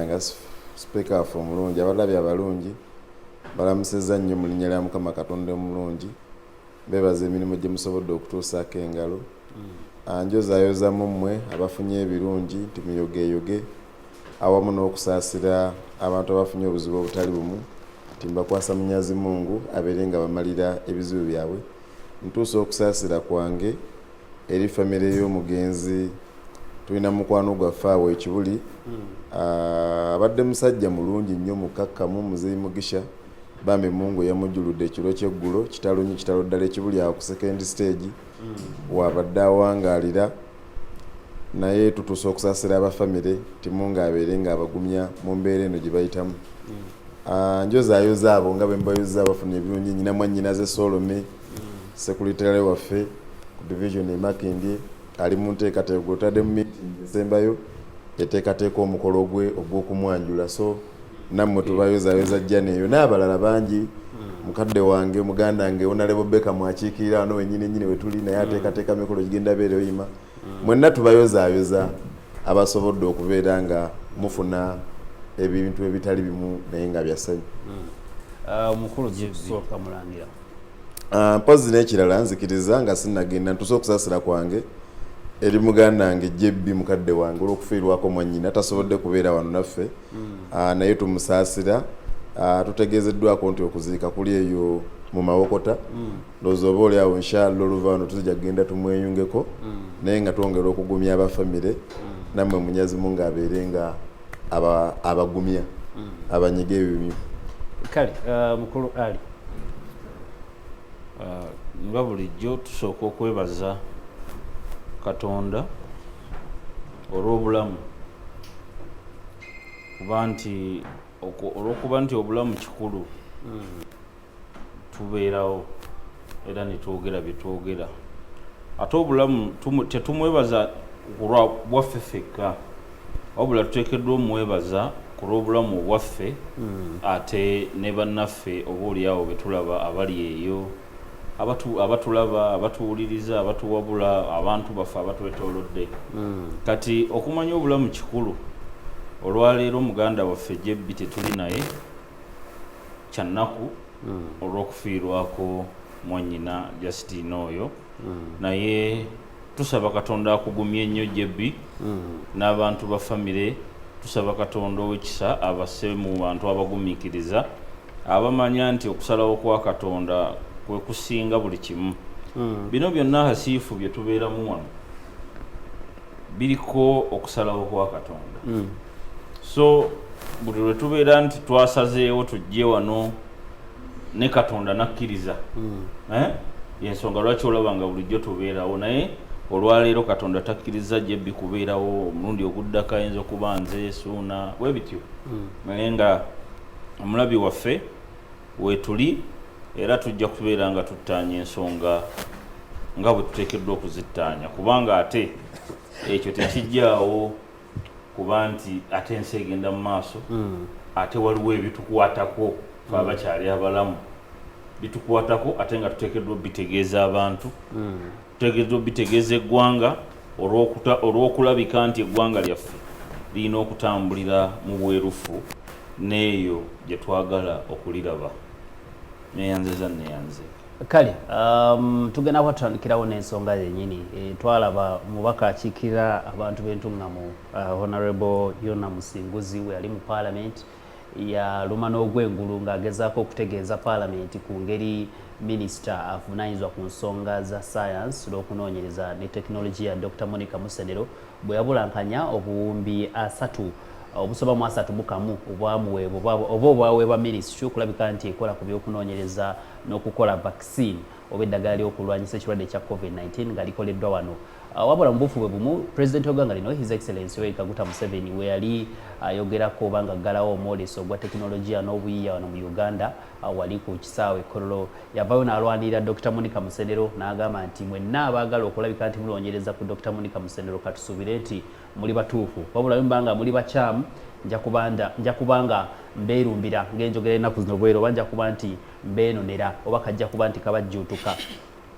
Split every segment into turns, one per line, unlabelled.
nga speaker for mulungi abalabye abalungi balamuseza nnyo mu linnya lya Mukama Katonda omulungi bebaza emirimu gye musobodde okutuusaako engalo njozayoza mu mmwe abafunye ebirungi nti muyogeeyoge awamu n'okusaasira abantu abafunye obuzibu obutali bumu nti mbakwasa munyazi Mungu abeere nga bamalira ebizibu byabwe. Ntuusa okusaasira kwange eri famire y'omugenzi tulina mukwano gwaffe awo ekibuli abadde musajja mulungi nnyo mukakkamu muzeeyi Mugisha bambi Mungu yamujjuludde ekiro ky'eggulo kitalo ddala ekibuli awo ku second stage wabadde awangaalira naye tutuusa okusaasira abafamire ti Mungu abeere nga abagumya mu mbeera eno gye bayitamu. Njozaayoza abo nga bwe mbayozza abafuna ebirungi nnyina mwannyinaze Solome sekuritale waffe ku division e Makindye ali mu nteekateeka otadde mu meeting esembayo eteekateeka omukolo gwe ogw'okumwanjula, so nammwe tubayozaayoza jjana eyo n'abalala bangi. Mukadde wange muganda wange Honorable Becca mwakiikirira wano wennyini we tuli naye ateekateeka mikolo gigenda beera oyima. Mwenna tubayozaayoza abasobodde okubeera nga mufuna ebintu ebitali bimu naye nga byasanyu.
Omukulu gisooka mulangira
mpozi n'ekirala nzikiriza nga sinnagenda ntuuse okusaasira kwange eri muganda wange Jebbi mukadde wange olw'okufiirwako mwannyina tasobodde kubeera wano naffe naye tumusaasira. Tutegeezeddwako nti okuziika kuli eyo mu Mawokota ndowooza oba oli awo inshallah oluva wano tuzija kugenda tumweyungeko naye nga twongera okugumya abafamire nammwe munyazi Mungu abeere nga abagumya abanyiga ebimyu.
Kale mukulu Ali nga bulijjo tusooka okwebaza Katonda olw'obulamu olw'okuba nti obulamu kikulu tubeerawo era ne twogera bye twogera. Ate obulamu tetumwebaza ku lwa bwaffe ffekka wabula tuteekeddwa omwebaza ku lw'obulamu obwaffe ate ne bannaffe oba oliawo be tulaba abali eyo abatulaba abatuwuliriza abatuwabula abantu baffe abatwetoolodde. Kati okumanya obulamu kikulu. Olwaleero muganda waffe Jebbi tetuli naye kyannaku olw'okufiirwako mwannyina Justine oyo naye tusaba Katonda akugumye ennyo Jebbi n'abantu ba famire. Tusaba Katonda ow'ekisa abasse mu bantu abagumiikiriza abamanya nti okusalawo kwa Katonda kwe kusinga buli kimu. Bino byonna hasiifu bye tubeeramu wano biriko okusalawo kwa Katonda. So buli lwe tubeera nti twasazeewo tujje wano ne Katonda nakkiriza yensonga lwaki olaba nga bulijjo tubeerawo naye olwaleero Katonda takkiriza Jebbi kubeerawo omulundi oguddako ayinza okuba nze Suuna bwe bityo naye nga omulabi waffe weetuli era tujja kubeera nga tuttaanya ensonga nga bwe tuteekeddwa okuzittaanya kubanga ate ekyo tekijjaawo kuba nti ate ensi egenda mu maaso ate waliwo ebitukwatako fe abakyali abalamu bitukwatako ate nga tuteekeddwa bitegeeza abantu tuteekeddwa bitegeeza eggwanga olw'okulabika nti eggwanga lyaffe lirina okutambulira mu bwerufu n'eyo gye twagala okuliraba. Neyanziza neyanze
kale tugenda kwatandikirawo n'ensonga yennyini. Twalaba mubaka akiikirira abantu b'entuŋŋamu Honorable Yona Musinguzi we yali mu Parliament yaluma n'ogwengulu ng'agezaako okutegeeza Parliament ku ngeri minisita avunaanyizibwa ku nsonga za science n'okunoonyereza ne tekinologiya Dr. Monica Musenero bwe yabulankanya obuwumbi 3 obusoba mu 31 obwamuweebwa oba obwaweebwa minisitule okulabika nti ekola ku by'okunoonyereza n'okukola vaccine oba eddagala ly'okulwanyisa ekirwadde ekya COVID-19 nga likoleddwa wano. Wabula mu bufu bwe bumu Pulezidenti w'eggwanga lino His Excellency Yoweri Kaguta Museveni we yali ayogerako oba ng'aggalawo omwoleso ogwa tekinologiya n'obuyiiya wano mu Uganda wali ku kisaawe Kololo yavaayo n'alwanirira Dr. Monica Musenero n'agamba nti mwenna abaagala okulabika nti munoonyereza ku Dr. Monica Musenero katusuubire nti muli batuufu wabula mbanga muli bakyamu nja kubanga mbeerumbira ng'enjogera ennaku zino bwero oba nja kuba nti mbeenonera oba kajja kuba nti kabajjuutuka.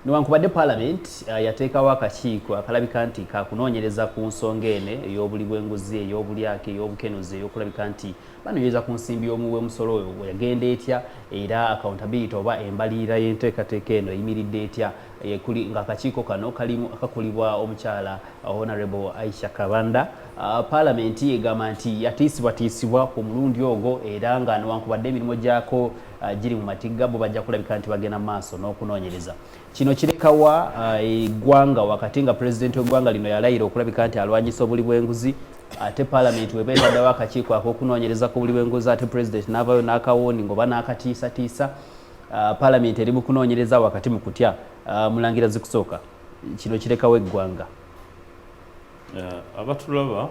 newankubadde Parliament yateekawo akakiiko akalabika nti kakunoonyereza ku nsonga ene ey'obuli bw'enguzi ey'obulyake ey'obukenuzi ey'okulabika nti banoonyereza ku nsimbi y'omumusolo oyo yagenda etya era accountability oba embalirira y'enteekateeka eno eyimiridde etya nga akakiiko kano kalimu akakulibwa omukyala Honorable Aisha Kabanda. Parliament egamba nti yatiisibwatiisibwa ku mulundi ogwo era nga newankubadde emirimu gyako giri mu matigga bo bajja kulabika nti bagenda maaso n'okunoonyereza. Kino kirekawa eggwanga wakati nga pulezidenti w'eggwanga lino yalayira okulabika nti alwanyisa obuli bw'enguzi ate Parliament weba etaddewo akakiiko ak'okunoonyereza ku buli bw'enguzi ate pulezidenti n'avaayo n'akawoni ngoba n'akatiisatiisa. Parliament eri mu kunoonyereza wakati mu kutya. Mulangira Zikusooka kino kirekawo eggwanga.
Abatulaba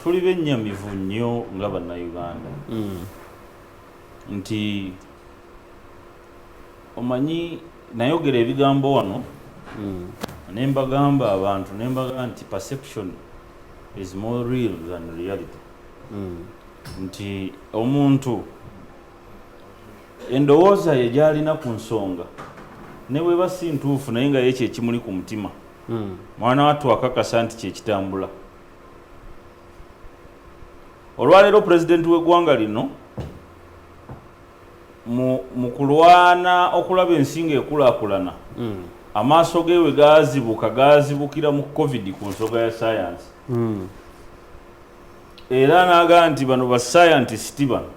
tuli bennyamivu nnyo nga bannayuganda nti omanyi nayogera ebigambo wano ne mbagamba abantu ne mbagamba nti perception is more real than reality. Nti omuntu endowooza ye gy'alina ku nsonga ne bweba si ntuufu naye nga ye kyekimuli ku mutima mwana wattu akakasa nti kyekitambula. Olwaleero pulezidenti w'eggwanga lino mu kulwana okulaba ensinga ekulaakulana amaaso ge we gaazibukira mu covid ku nsonga ya sayansi era n'agamba nti bano basayantist bano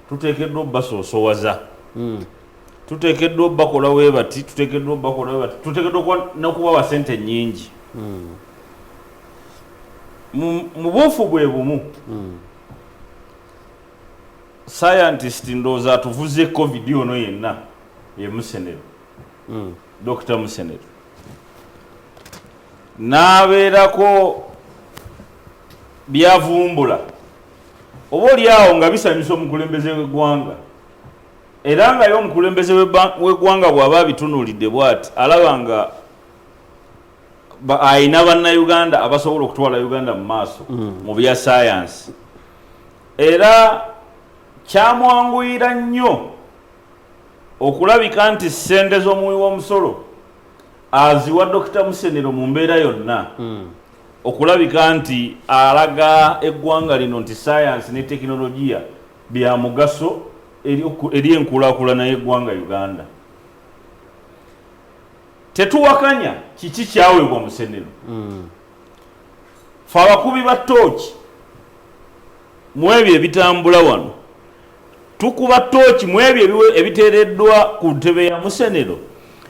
tuteekeddwa obbasoosowaza tuteekeddwa obbakola we bati tuteekeddwa n'okubawa sente nnyingi. Mu buufu bwe bumu scientist ndowooza atuvuze covid ono yenna ye Musenero Dr. Musenero n'abeerako byavumbula oba oliawo nga bisanyusa omukulembeze w'eggwanga era nga ye omukulembeze w'eggwanga bw'aba abitunuulidde bw'ati alaba nga ayina bannayuganda abasobola okutwala Uganda mu maaso mu bya sayansi era kyamwanguyira nnyo okulabika nti ssente z'omuwi w'omusolo aziwa Dr. Musenero mu mbeera yonna okulabika nti alaga eggwanga lino nti sayansi ne tekinologiya bya mugaso eri enkulaakulana y'eggwanga Uganda. Tetuwakanya kiki kyaweebwa Musenero. Fe abakubi ba ttooki mu ebyo ebitambula wano tukuba ttooki mu ebyo ebiteereddwa ku ntebe ya Musenero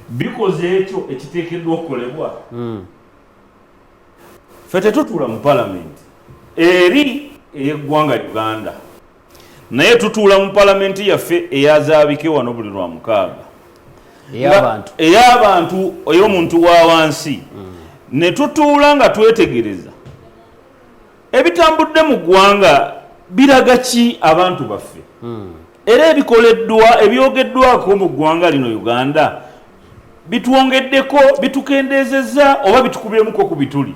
bikoze ekyo ekiteekeddwa okukolebwa. Fe tetutuula mu Parliament eri ey'eggwanga Uganda naye tutuula mu Parliament yaffe eyazaabike wano buli lwa mukaaga ey'abantu ey'omuntu wa wansi ne tutuula nga twetegereza ebitambudde mu ggwanga biraga ki abantu baffe era ebikoleddwa ebyogeddwako mu ggwanga lino Uganda bitwongeddeko bitukendeezezza oba bitukubyemukko ku bituli.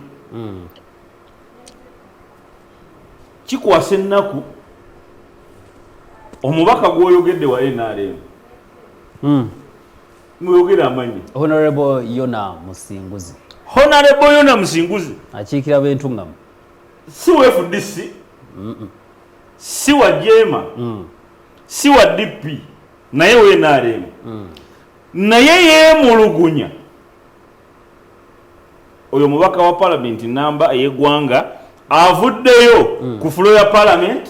Kikwasa ennaku omubaka gw'oyogedde wa NRM muyogera amanyi
Honorable Yona Musinguzi.
Honorable Yona Musinguzi
akiikira b'entungamu
si wa FDC si wa Jema si wa DP naye wa NRM naye yeemulugunya oyo mubaka wa Parliament namba ey'eggwanga avuddeyo ku fulo ya Parliament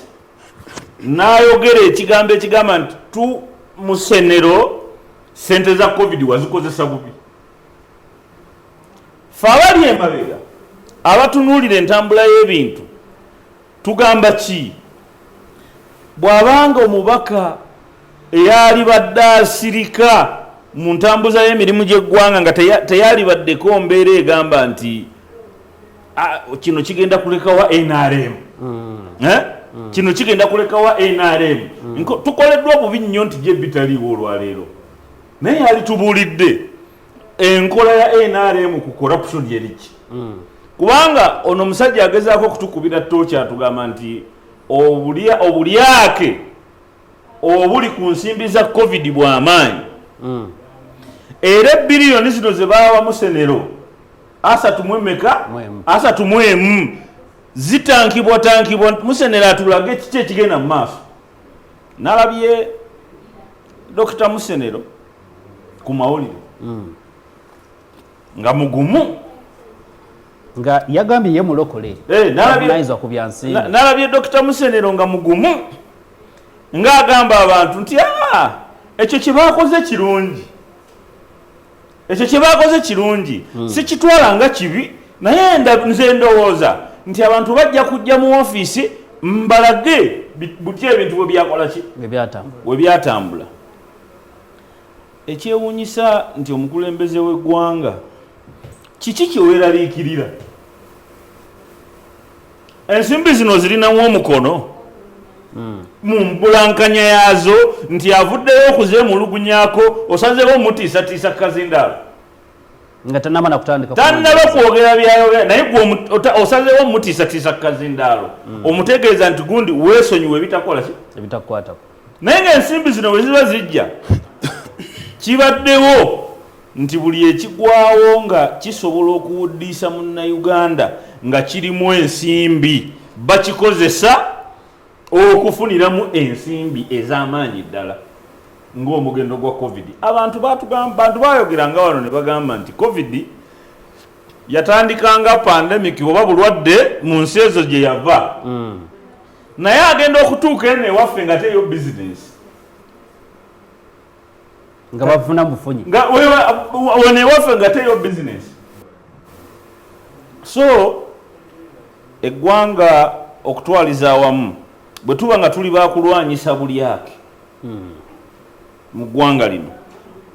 n'ayogera ekigambo ekigamba nti tu Musenero sente za covid wazikozesa bubi. Fe abali emabega abatunuulira entambula y'ebintu tugamba ki bw'abanga omubaka eyali badde asirika mu ntambuza y'emirimu gy'eggwanga nga teyalibaddeko mbeera egamba nti kino kigenda kulekawa NRM kino kigenda kulekawa NRM tukoleddwa bubi nnyo nti gye bitaliiwo olwaleero naye yali tubuulidde enkola ya NRM ku corruption yeriki kubanga ono omusajja agezaako okutukubira ttooki atugamba nti obulyake obuli ku nsimbi za covid bw'amaanyi era billioni zino ze bawa Musenero 3 zitankibwa Musenero atulage kiki ekigenda mu maaso. Nalabye Dr. Musenero ku mawulire nga mugumu
nga yagambye ye mulokole
nalabye Dr. Musenero nga mugumu ng'agamba abantu nti ekyo kye baakoze kirungi sikitwala nga kibi naye nze ndowooza nti abantu bajja kujja mu ofiisi mbalage buti ebintu bwe byakola ki we byatambula. Ekyewuunyisa nti omukulembeze w'eggwanga kiki kye weeraliikirira? Ensimbi zino zirinamu omukono mu mbulankanya yaazo nti avuddeyo okuzeemulugunyaako osazeewo omutiisatiisa Kazindaalo
nga tannaba
kwogera byayogera naye gwe osazeewo omutiisatiisa Kazindaalo omutegeeza nti gundi weesonyiwe ebitakola ki
ebitakwatako.
Naye ng'ensimbi zino bwe ziba zijja kibaddewo nti buli ekigwawo nga kisobola okuwuddiisa munnayuganda nga kirimu ensimbi bakikozesa okufuniramu ensimbi ez'amaanyi ddala ng'omugendo gwa COVID. Abantu bayogeranga wano ne bagamba nti COVID yatandikanga pandemic oba bulwadde mu nsi ezo gye yava naye agenda okutuuka eno ewaffe nga teyo bizinesi
nga bafuna bufunyi
wene ewaffe nga teyo bizinesi. So eggwanga okutwaliza awamu bwe tuba nga tuli bakulwanyisa buli ake mu ggwanga lino,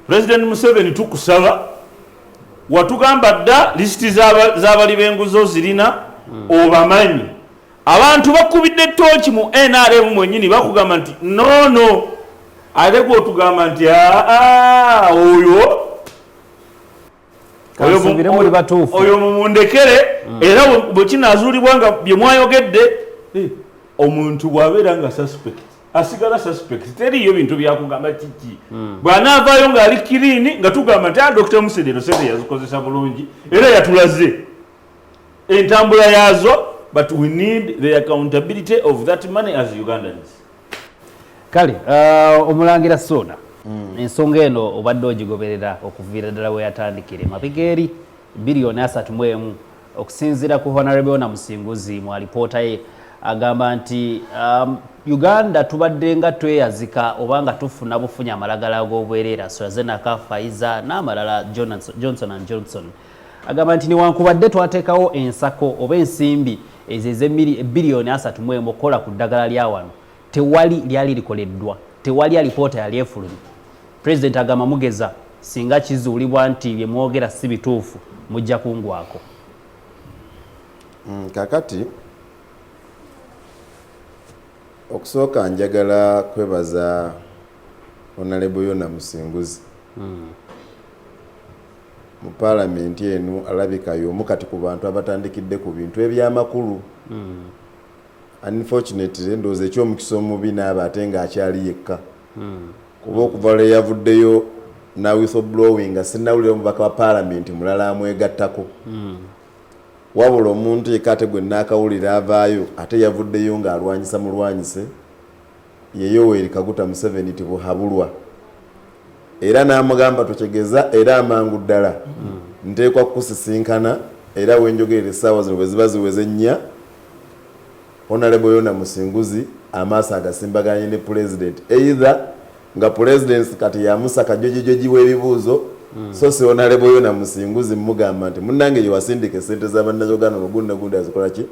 President Museveni tukusaba watugamba dda lisiti z'abali b'enguzo zirina obamanyi. Abantu bakubidde ttooki mu NRM mwennyini bakugamba nti no ate gwe otugamba nti oyo mumundekere era bwe kinaazuulibwa nga bye mwayogedde omuntu bw'abeera nga suspect asigala suspect teriyo bintu byakugamba kiki bw'anaavaayo ng'ali kiriini nga tugamba nti Dr. Musenero sente yazikozesa bulungi era yatulaze entambula yaazo, but we need the accountability of that money as Ugandans.
Kale omulangira Sona ensonga eno obadde ogigoberera okuviira ddala we yatandikire mabega billioni 3 okusinziira ku Honorable Namusinguzi mu alipoota ye agamba nti Uganda tubadde nga tweyazika obanga tufuna bufunya amalagala g'obwereera AstraZeneca, Pfizer n'amalala Johnson & Johnson. Agamba nti newankubadde twateekawo ensako oba ensimbi ezo billioni 3 okukola ku ddagala lya wano tewali lyali likoleddwa, tewali alipoota yali efulumye. President agamba mugeza singa kizuulibwa nti bye mwogera si bituufu mujja kungwako.
Kakati okusooka njagala kwebaza Honorable Namusinguzi mu palamenti eno alabika y'omu kati ku bantu abatandikidde ku bintu ebyamakulu. Unfortunately ndowooza ekyomukisa omubi n'aba ate ng'akyali yekka kuba okuva lwe yavuddeyo na whistleblowing nga sinnawulira omubaka wa palamenti mulala amwegattako wabula omuntu yekka ate gwe naakawulira avaayo ate yavuddeyo ng'alwanyisa mulwanyise ye Yoweri Kaguta Museveni tibuhabulwa era n'amugamba tukigeza era amangu ddala nteekwa kukusisinkana era wenjogerera essaawa zino bwe ziba ziweze nnya Honorable Namusinguzi amaaso agasimbaganye ne president either nga president kati yamusaka jojijoji w'ebibuuzo so si Honorable Namusinguzi mugamba nti munnange ye wasindika sente z'abannayuganda ogundi azikola ki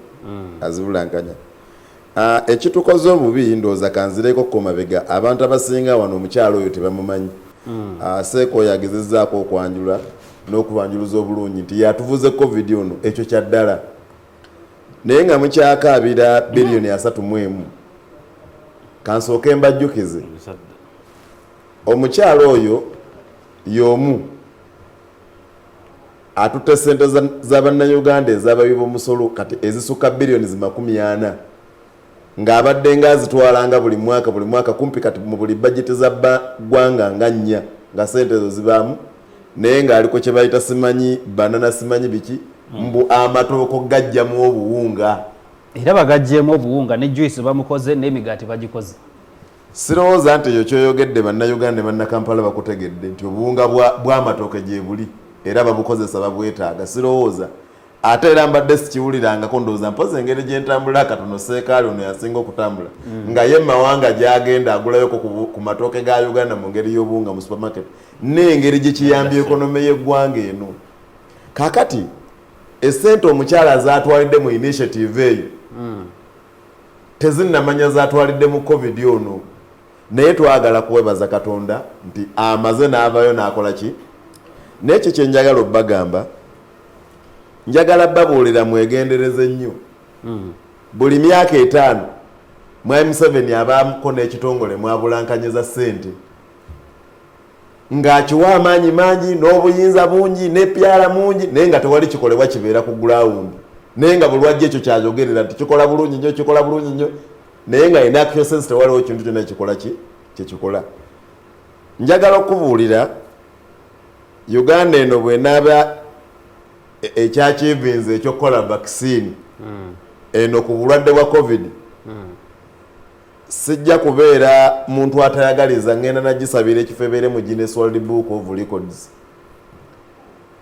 azibulankanya. Ekitukoze obubi ndowooza kanzireko ku mabega abantu abasinga wano omukyalo oyo tebamumanyi. Seeko yagezezzaako okwanjula n'okubanjuluza obulungi nti yatuvuze COVID ono ekyo kya ddala naye nga mukyakaabira billioni 3 kansooke mbajjukize omukyalo oyo y'omu atutte sente z'abannayuganda ez'abawi b'omusolo kati ezisukka billioni 40 ng'abadde ng'azitwalanga buli mwaka kumpi kati mu buli bajeti za ggwanga nga 4 nga sente ezo zibaamu naye ng'aliko kye bayita simanyi banana simanyi biki mbu amatooko gajjamu obuwunga
era bagajjeemu obuwunga ne juice bamukoze n'emigaati bagikoze.
Sirowooza nti eyo kyoyogedde bannayuganda ne bannakampala bakutegedde nti obuwunga bw'amatooke gye buli era babukozesa babwetaaga. Sirowooza ate era mbadde sikiwulirangako ndowooza mpozi engeri gye ntambulira katono seekaali ono yasinga okutambula nga ye mawanga gy'agenda agulayoko ku matooke ga Uganda mu ngeri y'obuwunga mu supermarket n'engeri gye kiyambye ekonome y'eggwanga eno. Kaakati essente omukyala zaatwalidde mu initiative eyo tezinnamanya zaatwalidde mu covid ono naye twagala kuwebaza Katonda nti amaze n'avayo n'akola ki. N'ekyo kye njagala obbagamba njagala babuulira mwegendereze nnyo. Buli myaka 5 Mwami Museveni abaako n'ekitongole mwabulankanyiza ssente ng'akiwa amaanyi mangi n'obuyinza bungi n'epyala mungi naye nga tewali kikolebwa kibeera ku gulawundi naye nga buli wajja ekyo kyajogerera nti kikola bulungi nnyo kikola bulungi nnyo naye nga in action sense tewaliwo ekintu kyonna kikola kyekikola. Njagala okubuulira Uganda eno bw'enaaba ekyakivinze ekyokukola vaccine eno ku bulwadde bwa covid sijja kubeera muntu atayagaliza ngenda nagisabira ekifo ebeere mu Guinness World Book of Records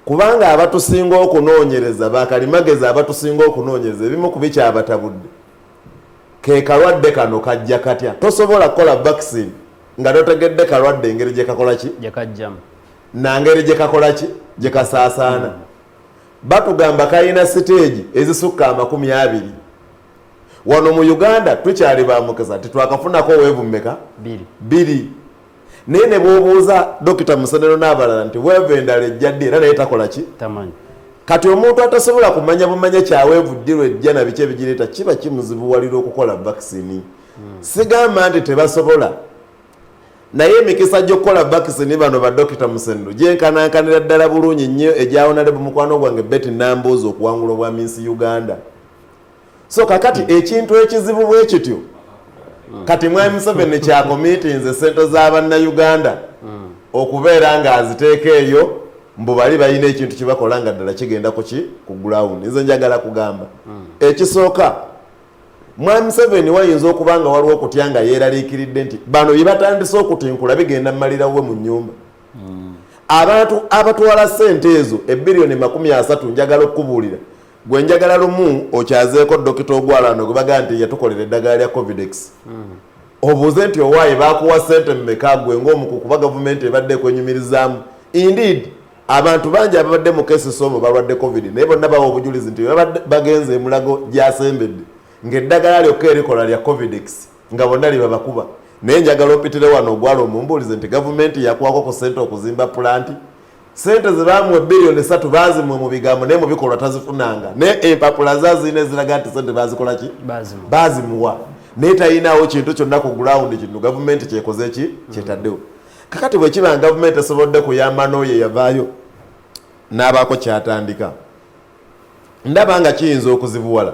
kubanga abatusinga okunoonyereza bakalimagezi abatusinga okunoonyereza ebimu ku bikyabatabudde ke kalwadde kano kajja katya. Tosobola kukola vaccine nga totegedde kalwadde engeri gye kakola ki
Jakajjamu
na ngeri gye kakola ki gye kasaasaana. Batugamba kalina stage ezisukka 20 wano mu Uganda tukyali bamukeza titwakafunako weevu mmeka 2 naye ne bw'obuuza Dr. Musenero n'abalala nti weevu endala ejjadde era naye takola ki
tamanyi.
Kati omuntu atasobola kumanya bumanya kyaweevu ddirwa ejja na biki ebigireeta kiba kimuzibuwalira okukola vaccine. Sigamba nti tebasobola naye emikisa gy'okukola vaccine bano ba Dr. Musenero gyenkanankanira ddala bulungi nnyo egyawonale bumukwano gwange Betty Nambuuza okuwangula obwa Miss Uganda. So kakati ekintu ekizibu bwe kityo kati Mwami Museveni kyakomitinze sente z'Abannayuganda okubeera nga aziteeka eyo mbu bali balina ekintu kibakola nga ddala kigenda ku gulawundi. Nze njagala kugamba ekisooka Mwami Museveni wayinza okuba nga waliwo okutya nga yeeraliikiridde nti bano bye batandise okutinkula bigenda mmalirawo mu nnyumba. Abantu abatwala ssente ezo ebbiliyoni 30 njagala okubuulira gwe njagala lumu okyazeeko Dokita Ogwalano gwe bagaa nti yatukolera eddagala lya Covidex. Obuuze nti owaaye baakuwa ssente mmeka gwe ng'omukuku kuba gavumenti ebadde ekwenyumirizaamu. Indeed abantu bangi ababadde mu keesi omwo balwadde covid naye bonna bawa obujulizi nti bagenze emulago gyasembedde ng'eddagala lyokka erikola lya Covidex nga bonna liba bakuba. Naye njagala opitire wano Ogwalo omumbuulize nti gavumenti yakuwako ku ssente okuzimba pulanti sente ze baamuwa biliyoni 3 baazimwe mu bigambo naye mu bikolwa tazifunanga naye empapula zaazirina eziraga nti sente baazikola ki baazimuwa naye tayinaawo kintu kyonna ku gulawundi kino gavumenti kyekoze ki kyetaddewo. Kakati bwe kiba gavumenti esobodde kuyamba n'oyo yavaayo n'abaako kyatandika ndaba nga kiyinza okuzibuwala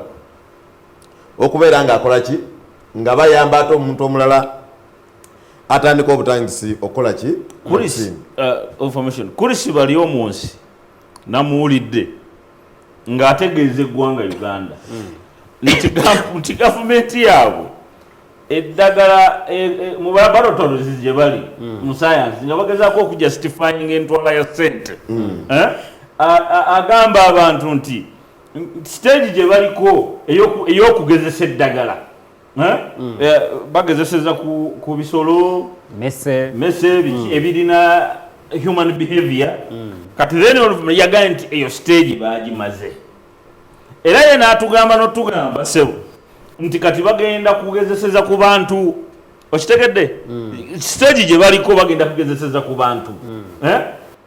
okubeera ng'akola ki nga bayamba ate omuntu omulala atandika obutandisi okukola ki
information Kurisi bali omunsi namuwulidde ng'ategeeza eggwanga Uganda nti gavumenti yaabwe eddagala mu laboratories gye bali mu science nga bagezaako okujustifying entwala ya ssente agamba abantu nti stage gye baliko ey'okugezesa eddagala bagezeseza ku bisolo mese ebirina human behavior kati then yagaye nti eyo stage bagimaze era ye n'atugamba n'otugamba sebo nti kati bagenda kugezeseza ku bantu okitegedde stage gye baliko bagenda kugezeseza ku bantu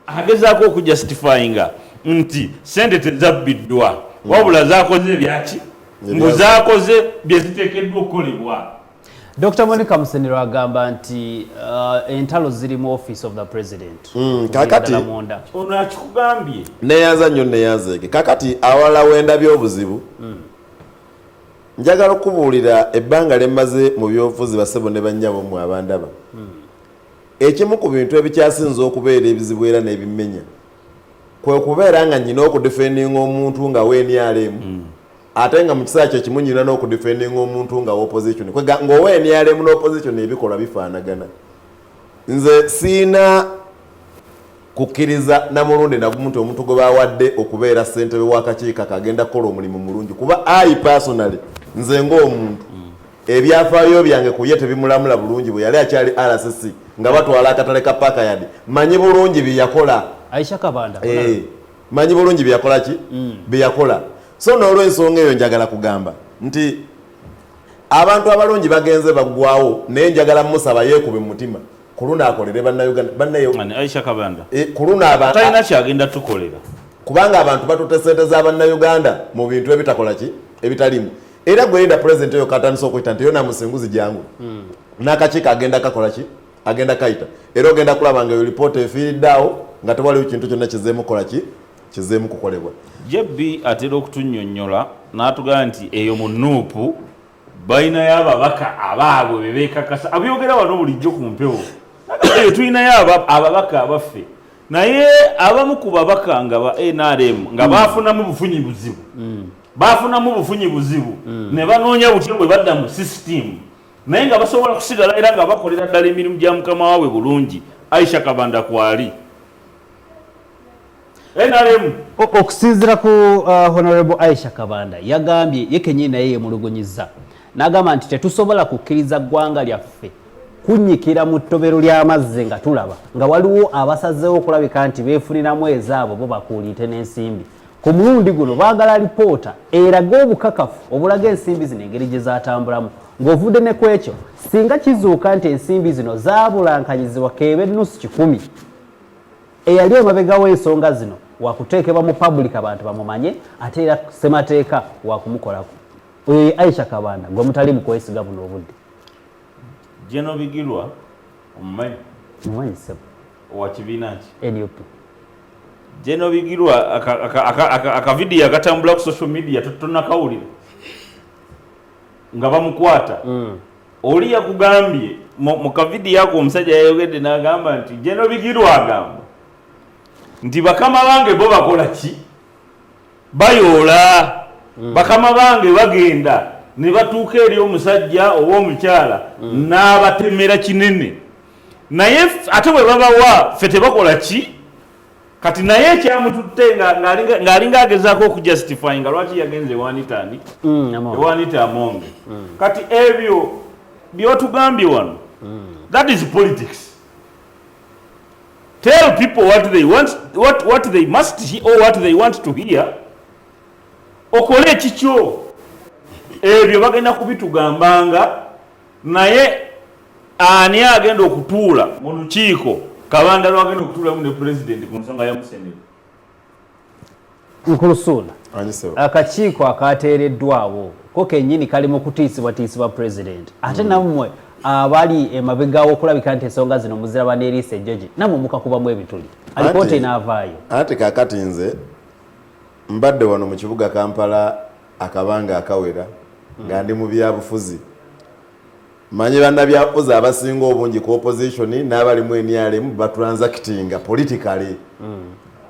agezaako okujustifyinga nti sente tezabbiddwa wabula zaakoze ebyaki mbu zaakoze bye ziteekeddwa okukolebwa.
Dr. Monica Musenero agamba nti entalo ziri mu office of the president.
Kakati
ono akikugambye
neyanza nnyo neyanzeege kakati awala wenda by'obuzibu njagala okubuulira ebbanga lyemmaze mu byobufuzi basebo ne bannyabo mu abandaba ekimu ku bintu ebikyasinza okubeera ebizibu era n'ebimenya kwe kubeera nga nyina okudefendinga omuntu nga WNRM ate nga mu kiseera kye kimu nyina n'okudefendinga omuntu nga opposition ng'ONRM n'opposition ebikolwa bifaanagana. Nze siina kukkiriza Namulunde nagumu nti omuntu gwe bawadde okubeera ssentebe w'akakiiko kagenda kukola omulimu mulungi kuba I personally nze ng'omuntu ebyafaayo byange ku ye tebimulamula bulungi bwe yali akyali RCC nga batwala akatale ka Parkayard manyi bulungi bye yakola
Aisha Kabanda
manyi bulungi bye yakola ki bye yakola. So n'olw'ensonga eyo njagala kugamba nti abantu abalungi bagenze baggwawo naye njagala musaba yeekube mu mutima ku luno akolere bannayuganda bannayo
Aisha Kabanda
ku luno abantu
talina kyagenda tukolera
kubanga abantu batutte ssente z'abannayuganda mu bintu ebitakola ki ebitalimu era gwerinda pulezidenti eyo katandisa okuyita nti yo namusinguzi jangu n'akakiiko agenda kakola ki agenda kayita era ogenda kulaba nga eyo lipoota efiiriddeawo nga tewaliwo kintu kyonna kizeemu kola ki kizeemu kukolebwa. Jebbi
atera okutunnyonnyola n'atugamba nti eyo mu nuupu balinayo ababaka abaabwe be beekakasa abyogera wano bulijjo ku mpewo eyo tulinayo ababaka abaffe naye abamu ku babaka nga ba NRM nga baafunamu bufunyi buzibu ne banoonya butyo bwe badda mu sisitimu naye nga basobola kusigala era nga bakolera ddala emirimu gya mukama waabwe bulungi. Aisha Kabanda kwali NRM
okusinziira ku Honorable Aisha Kabanda yagambye ye kenyini naye yemulugunyiza n'agamba nti tetusobola kukkiriza ggwanga lyaffe kunnyikira mu ttobero ly'amazzi nga tulaba nga waliwo abasazeewo okulabika nti beefuniramu ezaabo bo bakuuliite n'ensimbi. Ku mulundi guno baagala lipoota eraga obukakafu obulaga ensimbi zino engeri gye zaatambulamu ng'ovudde ne ku ekyo singa kizuuka nti ensimbi zino zaabulankanyizibwa keebe nnusu 100 eyali emabega w'ensonga zino wakuteekebwa mu public abantu bamumanye ate era ssemateeka wakumukolako. Oyo Aisha Kabanda gwe mutali mu kwesiga buno obudde.
Jeno Bigirwa omumanyi
muwanyisebo
owa kibiina ki
NUP
Jeno Bigirwa akavidiyo akatambula ku social media tonakawulira nga bamukwata oli yakugambye mu kavidiyo ako omusajja yayogedde n'agamba nti Jeno Bigirwa agamba nti bakama bange bo bakola ki bayoola bakama bange bagenda ne batuuka eri omusajja oba omukyala n'abatemera kinene naye ate bwe babawa ffe tebakola ki kati naye ekyamututte ng'alinga agezaako okujustify nga lwaki yagenze ewanita amonge kati ebyo byotugambye wano that is politics. Tell people what they want, what they must hear or what they want to hear. Okole kikyo ebyo bagenda kubitugambanga naye ani agenda okutuula mu lukiiko Kabanda lwagenda okutuula mu ne president ku nsonga ya Museveni.
Nkulusula akakiiko akateereddwawo ko kennyini kali mu kutiisibwa president ate nammwe abali emabegawo okulabika nti ensonga zino muziraba n'eriisa ejjogi nammwe mukakubamu ebituli alipoota inaavaayo.
Ate kaakati nze mbadde wano mu kibuga Kampala akabanga akawera nga ndi mu byabufuzi manyi bannabyabufuzi abasinga obungi ku opposition n'abalimu NRM batransactinga politically.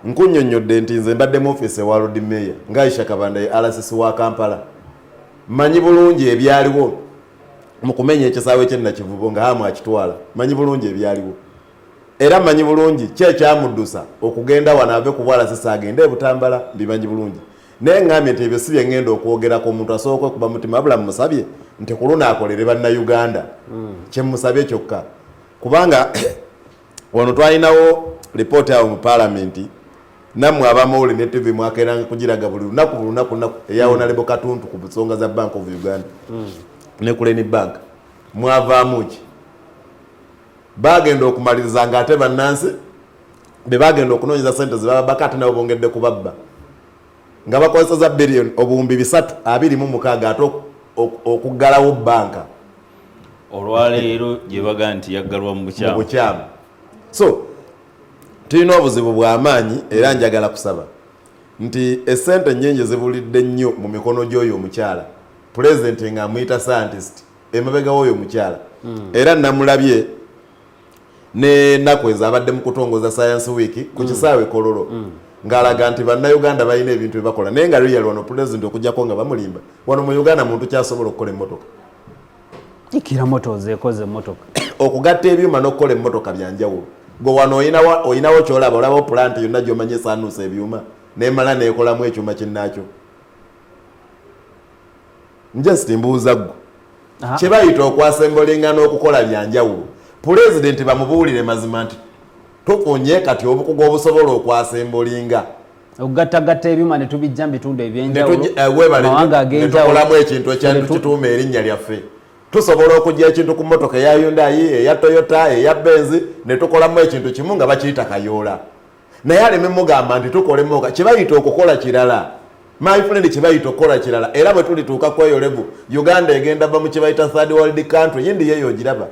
Nkunnyonnyodde nti nze mbadde mu office wa Lord Mayor nga Aisha Kabanda ye RCC wa Kampala manyi bulungi ebyaliwo mu kumenya ekisaawe ky'Nakivubo nga hamu akitwala manyi bulungi ebyaliwo era manyi bulungi kyekyamudusa okugenda wano ave ku RCC agende Butambala mbimanyi bulungi naye ngambye nti ebyo si bye ngenda okwogerako omuntu asooka okuba mutima abula musabye nti ku luno akolere bannayuganda kyemusabye kyokka kubanga wano twalinawo lipoota yawo mu paalamenti nammwe abamawule ne TV mwakeranga kugiraga buli lunaku eya Honorable Katuntu ku nsonga za Bank of Uganda ne Kuleni Bank mwavaamu ki bagenda okumaliriza nga ate bannansi be bagenda okunoonyeza ssente zebababaka ate nabo bongedde kubabba nga bakozesa billion obuwumbi 326 ate okuggalawo banka
olwaleero gye baga nti yaggalwa mu bukyamu.
So tulina obuzibu bw'amaanyi era njagala kusaba nti essente nnyingi zibulidde nnyo mu mikono gy'oyo omukyala pulezidenti ng'amuyita scientist emabega w'oyo omukyala era namulabye ne nakweza abadde mu kutongoza science week ku kisaawe Kololo ngalaga nti bannayuganda balina ebintu byebakola naye nga real wano president okujjako nga bamulimba wano mu Uganda muntu kyasobola okukola emmotoka
ikira moto zekoze motoka
okugatta ebyuma n'okukola emmotoka byanjawulo gwe wano oyinawo kyolaba olabawo plant yonna gy'omanye esaanuusa ebyuma nemala neekolamu ekyuma kinnaakyo njesiti mbuuza ggwe kye bayita okwasembolinga n'okukola byanjawulo pulezidenti bamubuulire mazima nti tufunye kati obukugu obusobola okwasembolinga
okugattagatta ebyuma ne tubijja mu bitundu ebyenjawulo
netukolamu ekintu ekyandikituuma erinnya lyaffe tusobola okujja ekintu ku mmotoka eya Hyundai eya Toyota eya Benz ne tukolamu ekintu kimu nga bakiyita kayoola naye aleme mugamba nti tukolemu kye bayita okukola kirala my friend kye bayita okukola kirala era bwe tulituuka ku eyo level Uganda egenda ba mu kye bayita third world country yindi yeyo giraba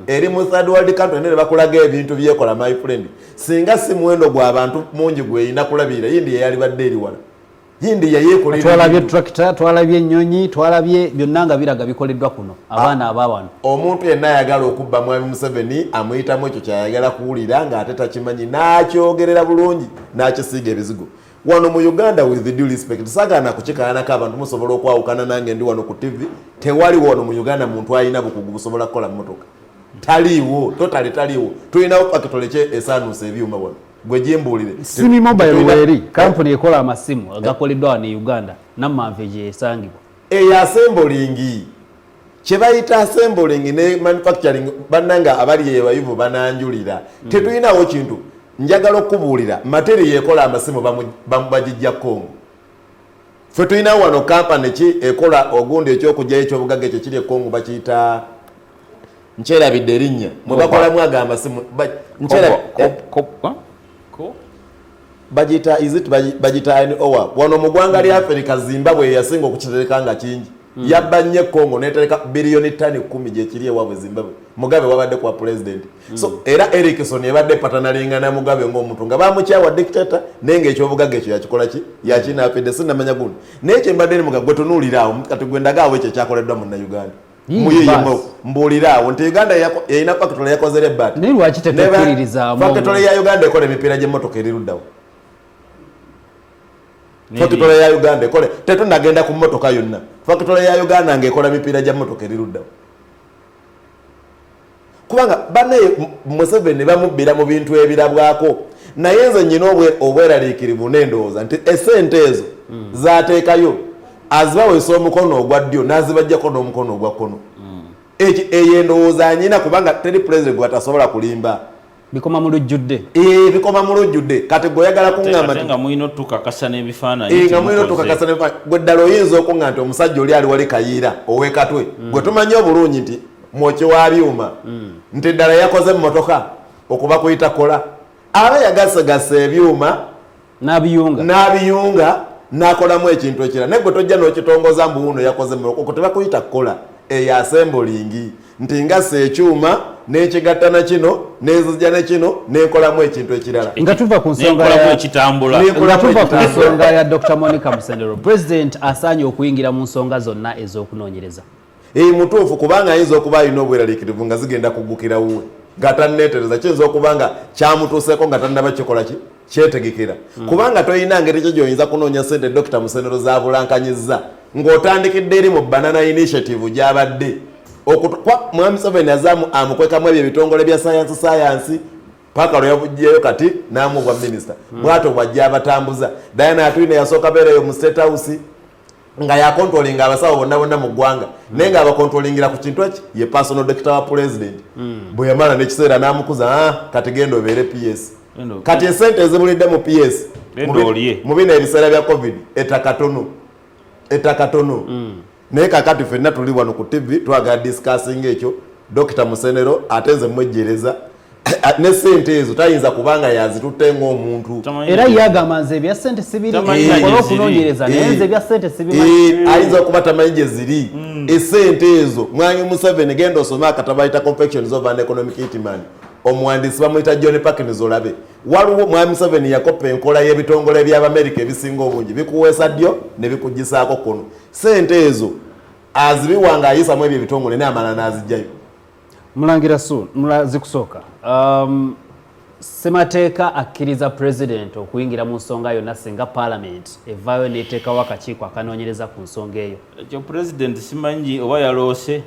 eri mu third world country ne bakulaga ebintu byekola my friend singa si muwendo gw'abantu mungi gweyina kulabira yindi yeyali badde eri wala yindi yayekolera
twalabye tractor twalabye ennyonyi twalabye byonna nga biraga bikoleddwa kuno abaana abawano
omuntu yenna ayagala okubba mwami Museveni amuyitamu ekyo kyayagala kuwulira ng'ate takimanyi n'akyogerera bulungi n'akisiiga ebizigo wano mu Uganda with the due respect sagana kukikaanako abantu musobola okwawukana nange ndi wano ku TV tewaliwo wano mu Uganda muntu alina bukugu busobola kukola mmotoka taliiwo taliiwo tulinawo fakitole kye esaanuusa ebyuma wano gwe jimbuulire
Simi Mobile weri kampuni ekola amasimu agakoleddwa wano e Uganda nammanve gye esangibwa
eyo assembling kye bayita assembling ne manufacturing bannanga abali eyo bayivu bananjulira tetulinawo kintu njagala okubuulira material ekola amasimu bamubajijja Kongo ffe tulinawo wano kampani ki ekola ogundi ekyokujjayo ekyobugagga ekyo kiri e Kongo bakiyita nkyerabidde erinnya mwe bakolamu aga amasimu bagita owa wano mu ggwanga lya Africa Zimbabwe yasinga okukitereka nga kingi yabba nnyo Kongo netereka biliyoni ttani 10 gyekiri ewaabwe Zimbabwe Mugabe wabadde kwa president so era Erikson yabadde patanalinga na Mugabe ng'omuntu nga bamukyawa dictator nenga ekyobugagga ekyo yakikola ki yakinaapidde sinamanya gundi n'ekyo mbadde ni Mugabe gwe tunuuliraawo kati gwe ndagaawo ekyo ekyakoleddwa mu Uganda muyiyemo mbuuliraawo nti Uganda yayina factory yakozere bat
naye lwaki tetukkiririzaamu
factory ya Uganda ekola emipiira gy'emmotoka eriruddawo factory ya Uganda ekole tetunagenda ku mmotoka yonna factory ya Uganda ng'ekola mipiira gy'emmotoka eriruddawo kubanga bane Museveni bamubbira mu bintu ebirabwako naye nze nnyina obweraliikirivu n'endowooza nti essente ezo zaateekayo azibawesa omukono ogwa ddyo n'azibajjako n'omukono ogwa kkono eyo endowooza nyina kubanga teri president gwatasobola kulimba
bikoma mu lujjudde
bikoma mu lujjudde kati gwe oyagala kuŋŋamba
nga mulina otukakasa n'ebifaananyi
nga mulina otukakasa n'ebifaananyi gwe ddala oyinza okuŋŋa nti omusajja oli ali wali kayiira ow'ekatwe gwe tumanyi obulungi nti mwoki wa byuma nti ddala yakoze emmotoka okuba kuyita kola aba yagasagasa ebyuma n'abiyunga n'akolamu ekintu ekirala naye gwe tojja n'okitongoza mbu wuno yakoze okwo tebakuyita kola eyo assembling nti ngassa ekyuma n'ekigatta na kino n'enzija ne kino n'ekolamu ekintu ekirala
nga tuva ku nsonga ya Dr. Monica Musendero president asaanye okuyingira mu nsonga zonna ez'okunoonyereza
mutuufu kubanga ayinza okuba alina obweraliikirivu nga zigenda kuggukira wuwe nga tanneetereza kiyinza okuba nga kyamutuuseeko nga tannaba kikola ki kyetegekera kubanga toyina ngeri kyo gy'oyinza kunoonya ssente Dr. Musendero zabulankanyizza ng'otandikidde eri mu banana initiative gy'abadde mwami Museveni azaamu amukwekamu ebyo ebitongole bya sayansi paka lwe yavujjeyo kati n'amuwa minisita bw'atyo bw'ajja abatambuza Diana Atwine yasooka beereyo mu State House nga yakontrolinga abasawo bonna mu ggwanga naye nga abakontrolingira ku kintu eki ye personal doctor wa president bwe yamala n'ekiseera n'amukuza kati genda obeere PS kati esente ezibulidde mu PS mu bino ebiseera bya covid etakatono naye kakati ffenna tuli wano ku TV twagala discussing ekyo Dr. Musendero ate nze mwejjereza ne sente ezo tayinza kubanga yazitutte ng'omuntu
era yagamba nze ebya sente sibiri okunoonyereza naye nze ebya sente sibiri
ayinza okuba tamanyi gye ziri esente ezo mwami Museveni genda osome akatabo ayita Confections of an Economic Hitman omuwandiisi bamuyita John Perkins olabe waliwo mwami Museveni yakopa enkola y'ebitongole by'Abamerika ebisinga obungi bikuweesa ddyo ne bikuggisaako kono sente ezo azibiwanga ayisamu ebyo ebitongole n'amala n'azijjayo
Mulangira Su zikusoka Semateeka akkiriza president okuyingira mu nsonga yonna singa parliament evaayo neteekawo akakiiko akanoonyereza ku nsonga eyo.
Ekyo president simanyi oba yaloose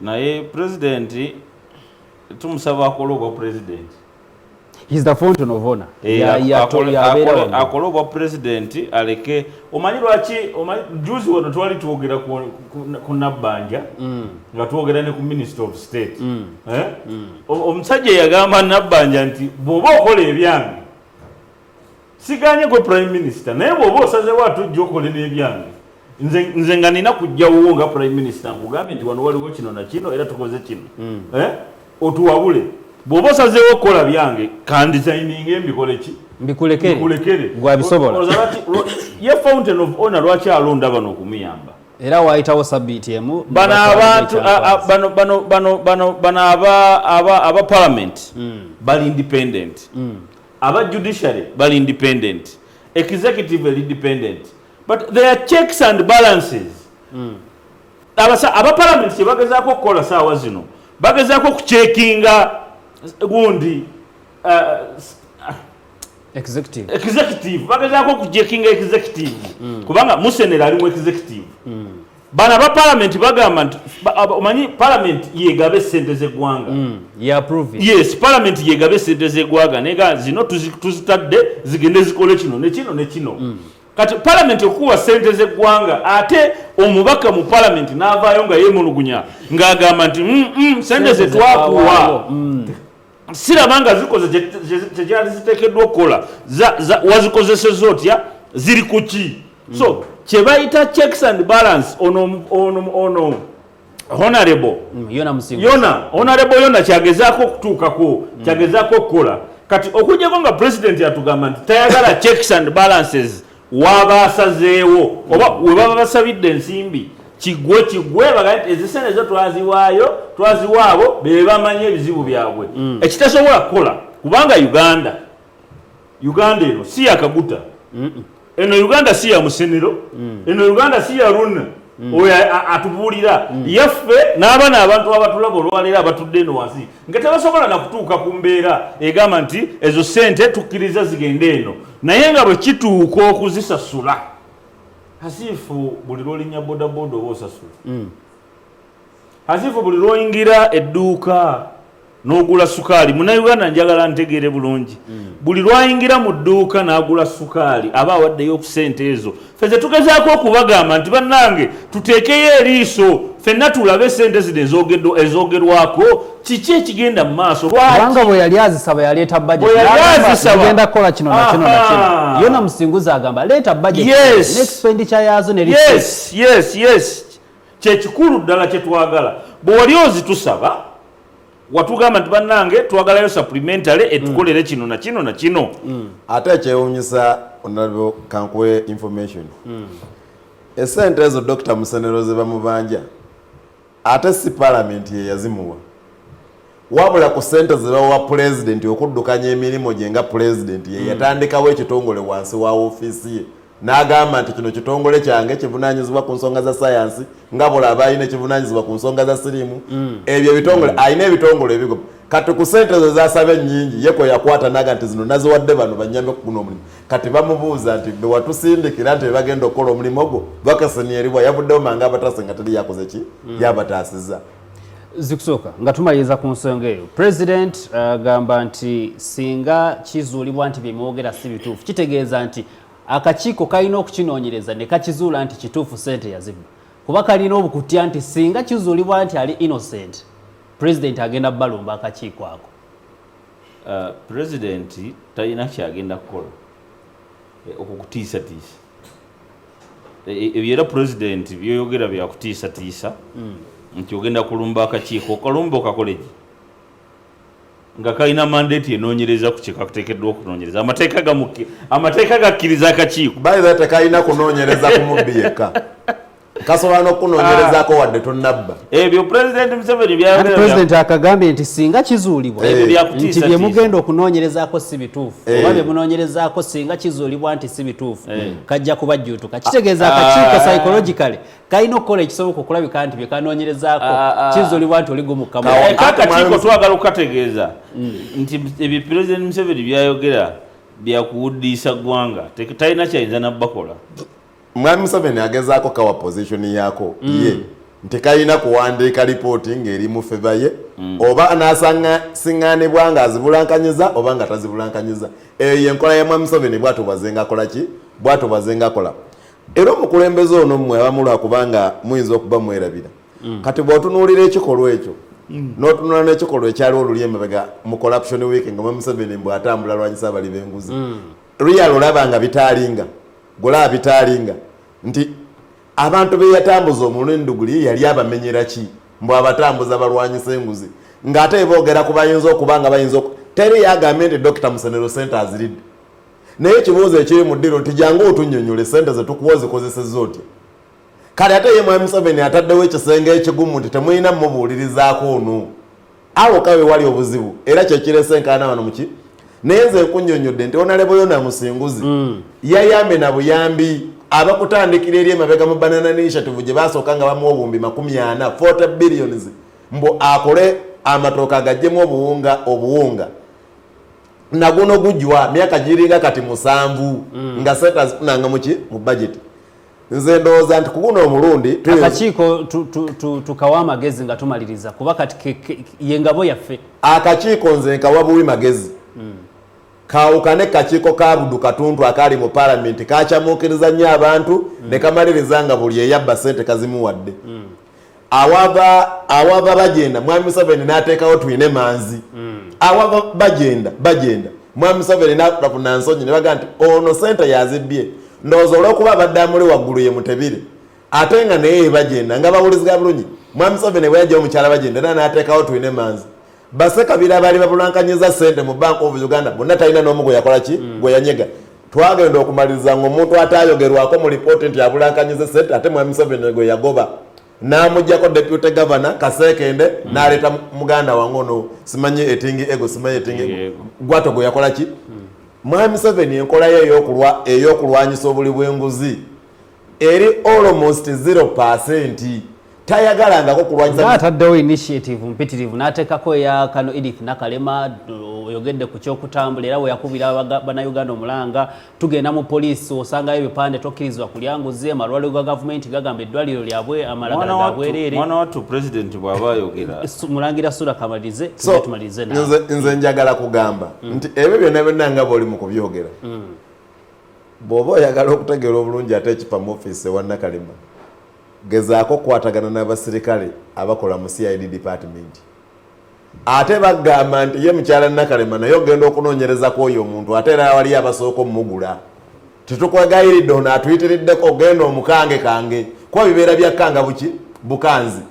naye president tumusaba akole obwa president.
He's the fountain of honor.
Akole obwa president aleke omanyi lwaki juzi wano twali twogera ku Nabbanja nga twogera ne ku Minister of State. Omusajja yagamba Nabbanja nti bw'oba okola ebyange siganye gwe prime minister naye bw'oba osazeewo atujja okole n'ebyange nze nga nina kujjawo nga prime minister nkugambye nti wano waliwo kino na kino era tukoze kino otuwabule bw'oba osazeewo okukola byange kandizayininga mbikole ki mbikulekere
gwabisobola
ye fountain of honor lwaki alonda bano okumuyamba
era waayitawo sabbiiti emu
bano abantu bano aba parliament bali independent aba judiciary bali independent executive bali independent but there are checks and balances aba parliament kye bagezaako okukola saawa zino bagezaako okucekinga gundi executive bagezaako okucekinga executive kubanga musenera alimu executive bana ba parliament bagamba nti omanyi parliament yegabe sente z'eggwanga yes parliament yegabe sente z'eggwanga nega zino tuzitadde zigende zikole kino ne kino ne kino kati parliament okuwa sente z'eggwanga ate omubaka mu parliament n'avaayo nga yeemulugunya ng'agamba nti sente ze twakuwa siraba nga zikoze kyekyali ziteekeddwa okukola wazikozeseza otya ziri ku ki so kye bayita checks and balance ono honorable yona kyagezaako okutuukako kyagezaako okukola kati okujjako nga president yatugamba nti tayagala checks and balances wabaasazeewo oba we baba basabidde ensimbi kigwe baga ezisente ezo twaziwaabo be bamanye ebizibu byabwe ekitasobola kukola kubanga Uganda eno si yakaguta eno Uganda si ya musenero eno Uganda si ya runa oyo atubuulira yaffe n'abaana abantu abatulaba olwaleero abatudde eno wansi nga tebasobola nakutuuka ku mbeera egamba nti ezo sente tukkiriza zigende eno naye nga bwe kituuka okuzisasula hasifu buli lwolinya bodaboda oba osasula hasifu buli lwoyingira edduuka n'ogula sukaali munnayuganda njagala ntegeere bulungi buli lwayingira mu dduuka n'agula sukaali aba awaddeyo ku sente ezo ffe ze tugezaako okubagamba nti bannange tuteekeyo eriiso ffenna tulabe sente zino ezoogerwako kiki ekigenda mu maaso
kubanga bwe yali azisaba yaleeta budgetgenda kukola kino na kino na kino yona musinguzi agamba leeta budget n'expenditure yazo ne
yes kyekikulu ddala kye twagala bwe wali ozitusaba watugamba nti bannange twagalayo supplementary etukolere kino na kino na kino
ate ekyewuunyisa onalwo kankuwe information esente ezo Dr. Musenero ze bamubanja ate si parliament ye yazimuwa wabula ku sente ze bawa president okuddukanya emirimu gye nga president ye yatandikawo ekitongole wansi wa ofiisi ye n'agamba nti kino kitongole kyange kivunaanyizibwa ku nsonga za sayansi nga bulaba alina ekivunaanyizibwa ku nsonga za siriimu ebyo ebitongole alina ebitongole ebigo kati ku sente ze zasaba ennyingi ye kwe yakwata naga nti zino naziwadde bano banyambe kuguno omulimu kati bamubuuza nti be watusindikira nti bagenda okukola omulimu ogwo bakaseniyeeribwa yavuddewo mangu abatase nga teri yakoze ki yabataasiza
zikusooka nga tumaliriza ku nsonga eyo president agamba nti singa kizuulibwa nti byemwogera si bituufu kitegeeza nti akakiiko kalina okukinoonyereza ne kakizuula nti kituufu sente yazibwa kuba kalina obukutya nti singa kizuulibwa nti ali innocent president agenda balumba akakiiko ako
president talina kyagenda kukola okukutiisatiisa ebyo era president byoyogera byakutiisatiisa nti ogenda kulumba akakiiko okalumba okakoleki nga kalina mandate enoonyereza ku kyekakuteekeddwa okunoonyereza amateeka gakkiriza akakiiko
bayiza tekalina kunoonyereza ku mubbi yekka kasobola n'okunoonyerezaako wadde tonnabba
ebyo President Museveni
President
byayogera
akagambye nti singa kizuulibwa
ebyo byakutiisa
nti bye mugenda okunoonyerezaako si bituufu oba bye munoonyerezaako singa kizuulibwa nti si bituufu kajja kubajjuutuka kitegeeza akakiiko psychologically kalina okukola ekisoboka okulabika nti bye kanoonyerezaako kizuulibwa nti oli gumukamu
akakiiko twagala okukategeeza nti ebyo President Museveni byayogera byakuwuddisa ggwanga talina kyayinza nabbakola.
Mwami Museveni agezaako kawa position yaako ye nti kalina kuwandiika lipooti ng'eri mu feva ye oba anaasiŋŋaanibwa ng'azibulankanyiza oba nga tazibulankanyiza. Eyo yenkola ya Mwami Museveni bw'atyo bwazenga akola ki? Bw'atyo bwazenga akola. Era omukulembeze ono mmwe abamu lwakubanga muyinza okuba mwerabira. Kati bw'otunuulira ekikolwa ekyo n'otunula n'ekikolwa ekyali oluli emabega mu corruption week nga Mwami Museveni bw'atambula lwanyisa abali b'enguzi. Real olaba nga bitaalinga. Golaba bitaalinga nti abantu be yatambuza omulundi guli yali abamenyera ki mbu abatambuza balwanyisa enguzi ng'ate boogera ku bayinza okuba nga bayinza teri yagambye nti Dr. Musenero Center aziridde naye ekibuuzo ekiri mu ddiro nti jangu otunnyonnyole ssente ze tukuwa zikozesezza otya. Kale ate ye Mwami Museveni ataddewo ekisenge ekigumu nti temulina mmubuulirizaako ono awo kawe wali obuzibu era kyekirese enkaana wano muki naye nze nkunnyonnyodde nti Honorable Yona Musinguzi yayambe na buyambi abakutandikira eri emabega mu Banana Initiative gye basooka nga bamuwa obuwumbi 40 40 billions mbu akole amatooka agajjemu obuwunga naguno gujjwa myaka giringa kati 7 nga sente zifunanga muki mu budget. Nze ndowooza nti kuguno omulundi
akakiiko tukawa amagezi nga tumaliriza kuba kati ye ngabo yaffe
akakiiko nze nkawa buwi magezi kawukane kakiiko ka Budu Katuntu akali mu parliament kakyamukiriza nnyo abantu ne kamaliriza nga buli eyabba ssente kazimuwadde. Awava bagenda Mwami Museveni n'ateekawo twine manzi awava bagenda Mwami Museveni n'afuna nsonyi ne baga nti ono ssente yazibbye ndowooza olw'okuba abadde amuli waggulu ye mutebire ate nga naye bagenda nga bawulizika bulungi Mwami Museveni bwe yajja omukyala bagenda era n'ateekawo twine manzi Basekabira bali babulankanyiza ssente mu Bank of Uganda bonna talina n'omu gwe yakola ki gwe yanyega. Twagenda okumaliriza ng'omuntu ataayogerwako mu lipooti nti abulankanyiza ssente ate Mwami Museveni gwe yagoba n'amuggyako deputy governor Kasekende n'aleeta muganda wange ono simanyi etingi ego simanyi etingi gwato gwe yakola ki. Mwami Museveni enkola ye ey'okulwanyisa obuli bw'enguzi eri almost 0%. Tayagalangako kulwanyisa
ataddewo initiative mpitirivu n'ateekako eya kano Edith Nakalema oyogedde ku kyokutambula era we yakubira bannayuganda omulanga tugenda mu poliisi osangayo ebipande tokkirizibwa kulya nguzi amalwaliro ga gavumenti gagamba eddwaliro lyabwe amalagala ga bwereere
mwana wattu president bw'aba ayogera
mulangira Sula kamalirize tumalirize
nze njagala kugamba nti ebyo byonna byonna nga bw'oli mu kubyogera bw'oba oyagala okutegeera obulungi ate ekipa mu ofiisi ewa Nakalema gezaako kwatagana n'abasirikale abakola mu CID department ate bagamba nti ye mukyala Nakalema naye ogenda okunoonyereza ku oyo omuntu ate era waliyo abasooka omugula tetukwegayiridde ono atuyitiriddeko ogenda omukange kange kuba bibeera byakkanga bukanzi.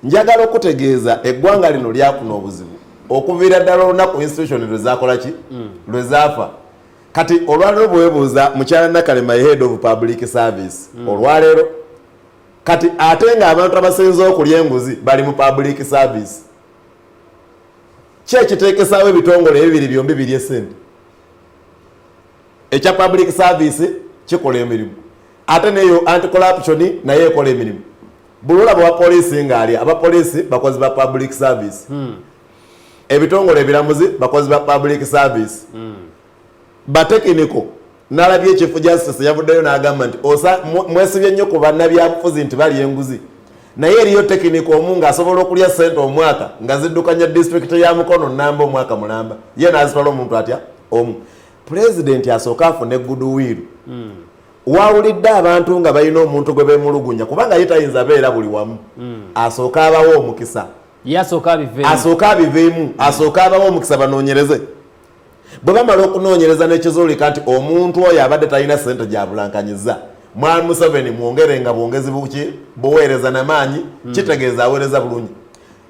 Njagala okutegeeza eggwanga lino lyafuna obuzibu okuviira ddala olunaku institution lwezakola ki lwezaafa. Kati olwaleero bwebuuza mukyala Nakalema ye head of public service olwaleero kati ate nga abantu abasinze okulya enguzi bali mu public service kyekiteekesaawo ebitongole ebibiri byombi birya essente ekya public service kikola emirimu ate neyo anti-corruption naye ekola emirimu. Buli olaba wa poliisi ng'alya abapoliisi bakozi ba public service ebitongole ebiramuzi bakozi ba public service batekiniko nalabye Chief Justice yavuddeyo n'agamba nti mwesibye nnyo ku bannabyabufuzi nti bali enguzi naye eriyo tekiniko omu ng'asobola okulya ssente omwaka nga ziddukanya district ya Mukono Namba omwaka mulamba ye n'azitwala omuntu atya omu. President asooka afune goodwill wawulidde abantu nga balina omuntu gwe beemulugunya kubanga ye tayinza beera buli wamu asooka abawo omukisa asooka abiveemu asooka abawo omukisa banoonyereze. Bwe bamala okunoonyereza n'ekizuulika nti omuntu oyo abadde talina ssente gy'abulankanyiza Mwami Museveni mwongere nga bwongezi buweereza n'amaanyi kitegeeza aweereza bulungi.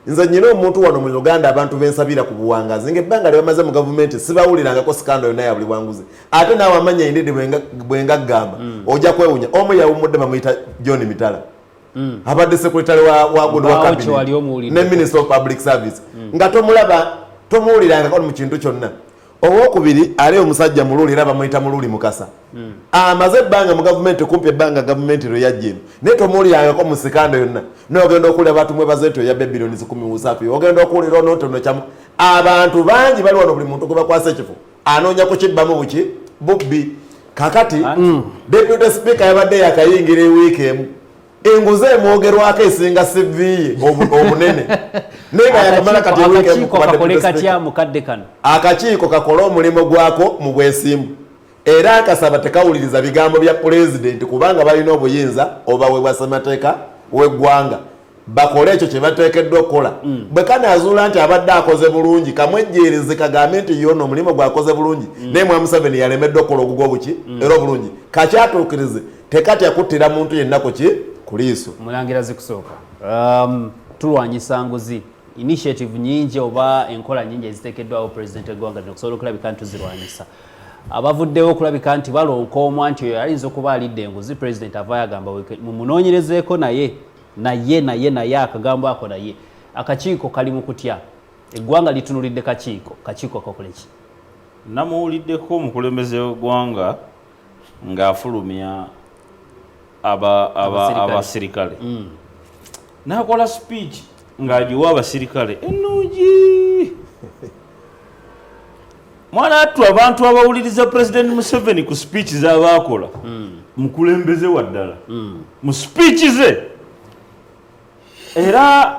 Nze nnyina omuntu wano mu Uganda abantu bensabira ku buwangazi ng'ebbanga lye bamaze mu gavumenti sibawulirangako sikando yonna ya buli bwanguzi ate naawe amanya endidi bwe ngaggamba ojja kwewunya omu yawummudde bamuyita John Mitala abadde secretary wa good wa cabinet ne minister of public service nga tomuwulirangako mu kintu kyonna. Owokubiri ali omusajja mululi era bamuyita mululi mukasa amaze ebbanga mu gavumenti kumpi ebbanga gavumenti lwe yajja eno naye tomuwulirangako mu sikando yonna n'ogenda okuwulira abantu mwebaze nti oyabba ebbilioni 10 mu Usafi ogenda okuwulira onootono kyamu abantu bangi bali wano buli muntu gwe bakwasa ekifo anoonya kukibbamu buki bubbi kakati deputy speaker yabadde yakayingira ewiiki emu enguze emwogerwako esinga CV obunene nenga yakamala kati akakiiko kakola omulimu gwako mu bwesimbu era akasaba tekawuliriza bigambo bya pulezidenti kubanga balina obuyinza oba webwasemateeka w'eggwanga bakole ekyo kye bateekeddwa okukola bwe kanaazuula nti abadde akoze bulungi kamwejjeereze kagambe nti yonna omulimu gwakoze bulungi naye Mwami Museveni yalemeddwa okukola ogugwo buki era obulungi kakyatuukirize tekatya kuttira muntu yenna ku ki kuliiso
mulangira zikusooka tulwanyisa nguzi initiative nyingi oba enkola nyingi eziteekeddwawo pulezidenti eggwanga lino okusobola okulabika nti zirwanyisa abavuddewo okulabika nti balonka omwa nti oyo ayinza okuba alidde enguzi pulezidenti ava yagamba mumunoonyerezeeko naye akagambo ako naye akakiiko kali mu kutya eggwanga litunulidde kakiiko kakola ki
namuwuliddeko omukulembeze w'eggwanga ng'afulumya abasirikale nakola speech ng'agiwa abasirikale ennungi mwana attu abantu abawuliriza President Museveni ku speech z'abaakola mukulembeze wa ddala mu speech ze era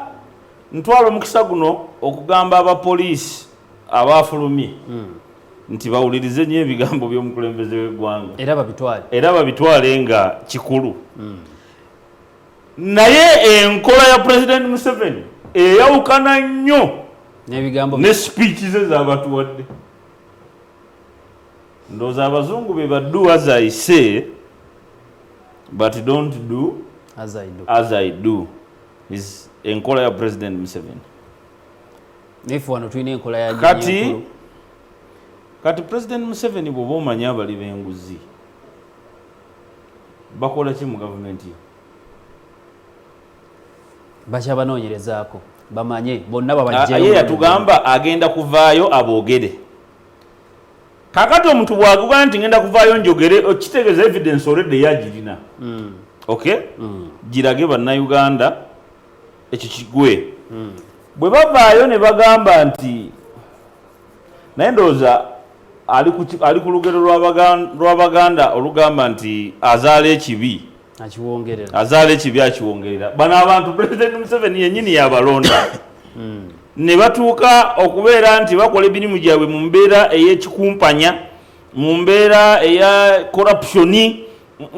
ntwala omukisa guno okugamba abapoliisi abaafulumye nti bawulirize nnyo ebigambo by'omukulembeze w'eggwanga era babitwale nga kikulu naye enkola ya President Museveni eyawukana nnyo ne speech ze z'abatuwadde ndowooza abazungu be baddu as I say but don't do as I do is enkola ya President Museveni kati President Museveni bw'oba omanyi abali b'enguzi bakola ki mu gavumenti
bakyabanoonyerezaako bamanye bonna babajjayo
ye yatugamba agenda kuvaayo aboogere kakati omuntu bw'agamba nti ngenda kuvaayo njogere okitegeeza evidence already yagirina okay girage bannayuganda ekyo kigwe bwe bavaayo ne bagamba nti naye ndowooza ali ku lugero lw'Abaganda olugamba nti azaala ekibi akiwongerera bano abantu President Museveni yennyini yabalonda ne batuuka okubeera nti bakola emirimu gyabwe mu mbeera ey'ekikumpanya mu mbeera eya corruption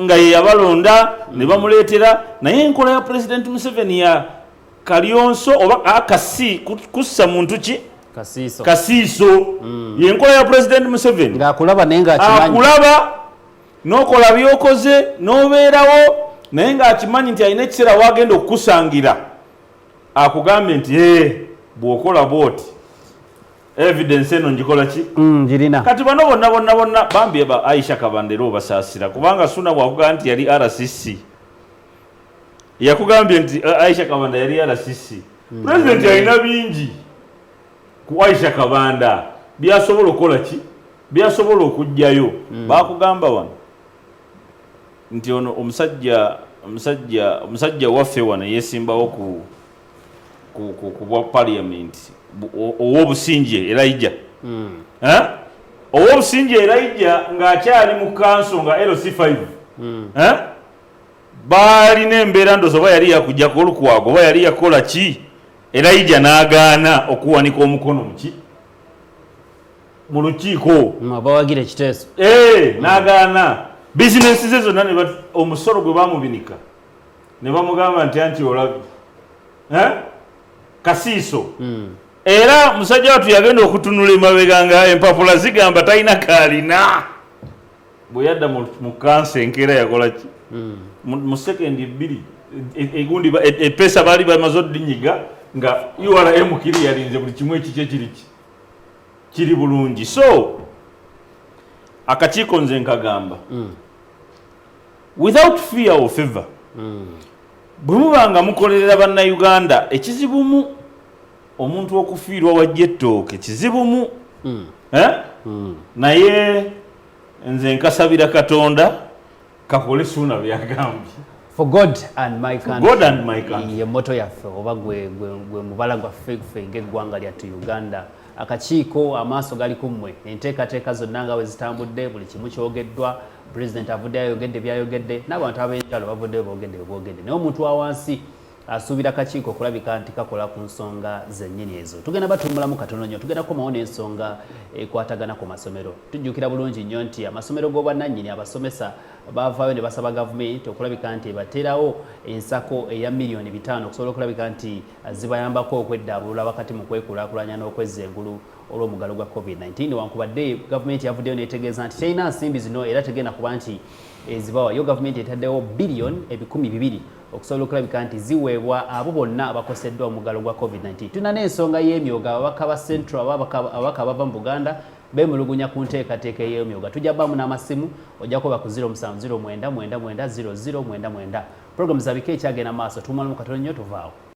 nga ye yabalonda ne bamuleetera naye enkola ya President Museveni ya kalyonso oba akasi kussa muntu ki kasiiso yenkola ya President Museveni
ng'akulaba naye ng'akimanyi
akulaba n'okola by'okoze n'obeerawo naye ng'akimanyi nti alina ekiseera wagenda okukusangira akugambe nti bw'okola bwoti evidence eno njikola ki
girina
kati bano bonna bambi ba Aisha Kabandera obasaasira kubanga Suna bw'akugamba nti yali RCC yakugambye nti Aisha Kabanda yali RCC President alina bingi ku Aisha Kabanda byasobola okukola ki byasobola okujjayo bakugamba wano nti ono omusajja waffe wano yesimbawo ku bwa parliament ow'obusinje Elijah ow'obusinje Elijah ng'akyali mu kanso nga LC5 baalina embeera ndozo oba yali yakujja ku olukwago oba yali yakola ki Elijah n'agaana okuwanika omukono mu lukiiko
bawagira ekiteeso
n'agaana bizinesi ze zonna omusolo gwe bamubinika ne bamugamba nti anti olabye kasiiso era musajja watu yagenda okutunula emabega nga empapula zigamba talina kaalina bwe yadda mu kansa enkeera yakola ki mu sekendi bbiri egundi epesa baali bamaze oddinyiga nga URM kiri yalinze buli kimu ekikye kiri bulungi so akakiiko nze nkagamba without fear or favor bwe mubanga mukolerera bannayuganda ekizibumu omuntu okufiirwa wajja ettooke kizibumu naye nze nkasabira Katonda kakole Ssuuna byagambye
for God and my country.
God and my country.
Ye moto yaffe oba gwe mubala gwaffe ng'eggwanga lyattu Uganda. Akakiiko amaaso gali ku mmwe, enteekateeka zonna nga bwe zitambudde, buli kimu kyogeddwa, President avudde ayogedde byayogedde, n'abantu ab'enjalo bavudde boogedde. Naye omuntu wa wansi asuubira akakiiko okulabika nti kakola ku nsonga zennyini ezo. Tugenda batumbulamu katono nnyo, tugenda komawo n'ensonga ekwatagana ku masomero. Tujjukira bulungi nnyo nti amasomero g'obwannannyini abasomesa baavaayo ne basaba gavumenti okulabika nti ebateerawo ensako eya miliyoni 5 okusobola okulabika nti zibayambako okweddaabulula wakati mu kwekulaakulanya n'okwezza engulu olw'omuggalo gwa COVID-19 wankubadde gavumenti yavuddeyo neetegeeza nti terina nsimbi zino era tegenda kuba nti ezibawa. Yo gavumenti etaddewo biliyoni 200 okusobola okulabika nti ziweebwa abo bonna abakoseddwa omuggalo gwa COVID-19. Tuna n'ensonga y'emyoga ababaka ba Central ababaka abava mu Buganda bemulugunya ku nteekateeka y'emyoga. Tujja bamu n'amasimu ojja kuba ku 0709 99 00 99. Programu zabika ekyagenda maaso tumalamu katono nnyo tuvaawo.